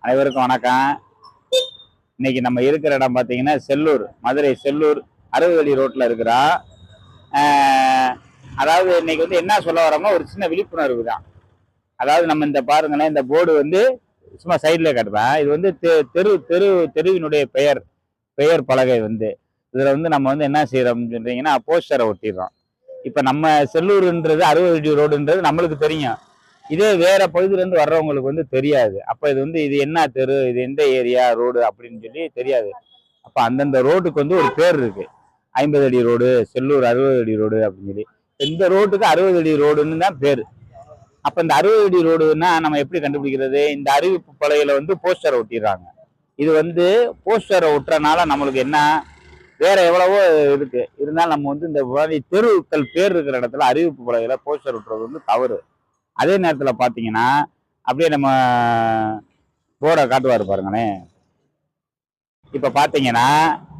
அனைவருக்கும் வணக்கம். இன்னைக்கு நம்ம இருக்கிற இடம் பார்த்தீங்கன்னா செல்லூர், மதுரை செல்லூர் 60 அடி ரோட்ல இருக்கிறா. அதாவது இன்னைக்கு வந்து என்ன சொல்ல வரோம்னா ஒரு சின்ன விழிப்புணர்வு தான். அதாவது நம்ம இந்த பாருங்களேன், இந்த போர்டு வந்து சும்மா சைட்ல கட்டுறேன். இது வந்து தெருவினுடைய பெயர் பலகை வந்து இதுல வந்து நம்ம வந்து என்ன செய்யறோம்னு சொல்றீங்கன்னா போஸ்டரை ஒட்டிடுறோம். இப்ப நம்ம செல்லூர்ன்றது 60 அடி ரோடுன்றது நம்மளுக்கு தெரியும். இதே வேற பகுதியில இருந்து வர்றவங்களுக்கு வந்து தெரியாது. அப்ப இது வந்து இது என்ன தெரு, இது எந்த ஏரியா ரோடு அப்படின்னு சொல்லி தெரியாது. அப்ப அந்தந்த ரோட்டுக்கு வந்து ஒரு பேர் இருக்கு. 50 அடி ரோடு, செல்லூர் 60 அடி ரோடு அப்படின்னு சொல்லி. இந்த ரோட்டுக்கு 60 அடி ரோடுன்னு தான் பேரு. அப்ப இந்த 60 அடி ரோடுன்னா நம்ம எப்படி கண்டுபிடிக்கிறது? இந்த அறிவிப்பு பலகையில வந்து போஸ்டரை ஒட்டிடுறாங்க. இது வந்து போஸ்டரை ஒட்டுறனால நம்மளுக்கு என்ன, வேற எவ்வளவோ இருக்கு. இருந்தாலும் நம்ம வந்து இந்த தெருக்கள் பேர் இருக்கிற இடத்துல அறிவிப்பு பலகையில போஸ்டர் ஒட்டுறது வந்து தவறு. அதே நேரத்துல பாத்தீங்கன்னா அப்படியே நம்ம போர்டை காட்டுவாரு பாருங்களேன். இப்ப பாத்தீங்கன்னா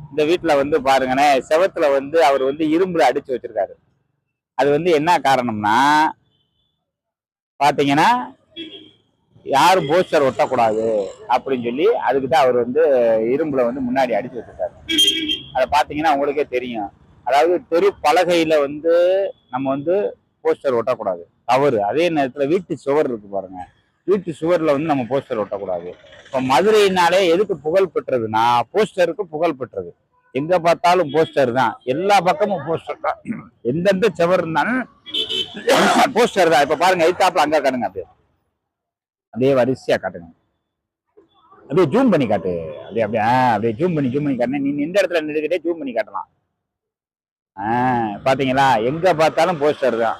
இந்த வீட்டுல வந்து பாருங்களேன், செவத்துல வந்து அவர் வந்து இரும்புல அடிச்சு வச்சிருக்காரு. அது வந்து என்ன காரணம்னா பாத்தீங்கன்னா யாரும் போஸ்டர் ஒட்டக்கூடாது அப்படின்னு சொல்லி அதுக்குதான் அவர் வந்து இரும்புல வந்து முன்னாடி அடிச்சு வச்சிருக்காரு. அதை பாத்தீங்கன்னா உங்களுக்கே தெரியும். அதாவது தெரு பலகையில வந்து நம்ம வந்து போஸ்டர் ஒட்டக்கூடாது, தவறு. அதே நேரத்துல வீட்டு சுவர் இருக்கு பாருங்க, வீட்டு சுவர்ல வந்து நம்ம போஸ்டர் ஒட்டக்கூடாது. இப்ப மதுரையினாலே எதுக்கு புகழ் பெற்றதுன்னா போஸ்டருக்கு புகழ் பெற்றது. எங்க பார்த்தாலும் போஸ்டர் தான், எல்லா பக்கமும் போஸ்டர் தான். எந்தெந்த சுவர் இருந்தாலும் போஸ்டர் தான். இப்ப பாருங்க, எதிர்த்தாப்புல அங்க காட்டுங்க, அப்படியே வரிசையா காட்டுங்க, அப்படியே ஜூம் பண்ணி காட்டு, அப்படியே ஜூம் பண்ணி காட்டுங்க. நீ எந்த இடத்துல நின்றுகிட்டே ஜூம் பண்ணி காட்டலாம். பாத்தீங்களா, எங்க பார்த்தாலும் போஸ்டர் தான்,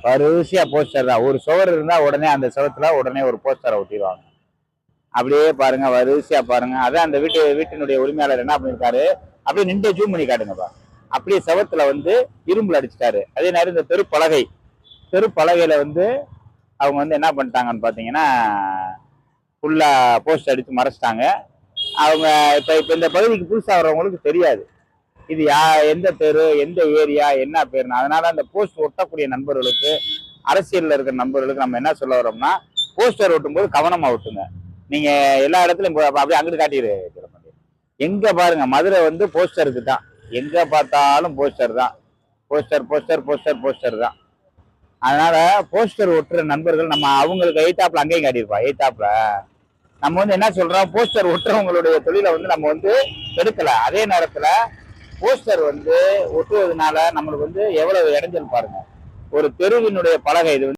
வரிசையா போஸ்டர் தான். ஒரு சுவர் இருந்தா உடனே அந்த சுவத்துல உடனே ஒரு போஸ்டரை ஒட்டிடுவாங்க. அப்படியே பாருங்க, வரிசையா பாருங்க. அதான் அந்த வீட்டினுடைய உரிமையாளர் என்ன பண்ணிருக்காரு, அப்படியே நின்று ஜூம் பண்ணி காட்டுங்கப்பா. அப்படியே செவத்துல வந்து இரும்புல அடிச்சுட்டாரு. அதே நேரம் இந்த தெருப்பலகையில வந்து அவங்க வந்து என்ன பண்ணிட்டாங்கன்னு பாத்தீங்கன்னா ஃபுல்லா போஸ்ட் அடிச்சு மறைச்சிட்டாங்க. அவங்க இப்ப இந்த பகுதிக்கு புதுசா வர்றவங்களுக்கு தெரியாது இது எந்த தெரு, எந்த ஏரியா, என்ன பேருன்னு. அதனால அந்த போஸ்ட் ஒட்டக்கூடிய நண்பர்களுக்கு, அரசியல்ல இருக்கிற நண்பர்களுக்கு நம்ம என்ன சொல்ல வரோம்னா, போஸ்டர் ஒட்டும் போது கவனமா ஒட்டுங்க. நீங்க எல்லா இடத்துலயும் அப்படியே அங்கிட்டு காட்டிடு. எங்க பாருங்க, மதுரை வந்து போஸ்டருக்கு தான், எங்க பார்த்தாலும் போஸ்டர் தான், போஸ்டர் தான். அதனால போஸ்டர் ஒட்டுற நண்பர்கள் நம்ம அவங்களுக்கு எய்தாப்ல அங்கேயும் காட்டியிருப்பா. எய்தாப்ல நம்ம வந்து என்ன சொல்றோம், போஸ்டர் ஒட்டுறவங்களுடைய தொழிலை வந்து நம்ம வந்து எடுக்கல. அதே நேரத்துல போஸ்டர் வந்து ஒட்டுவதனால நம்மளுக்கு வந்து எவ்வளவு இடைஞ்சல் பாருங்க. ஒரு தெருவினுடைய பலகை இது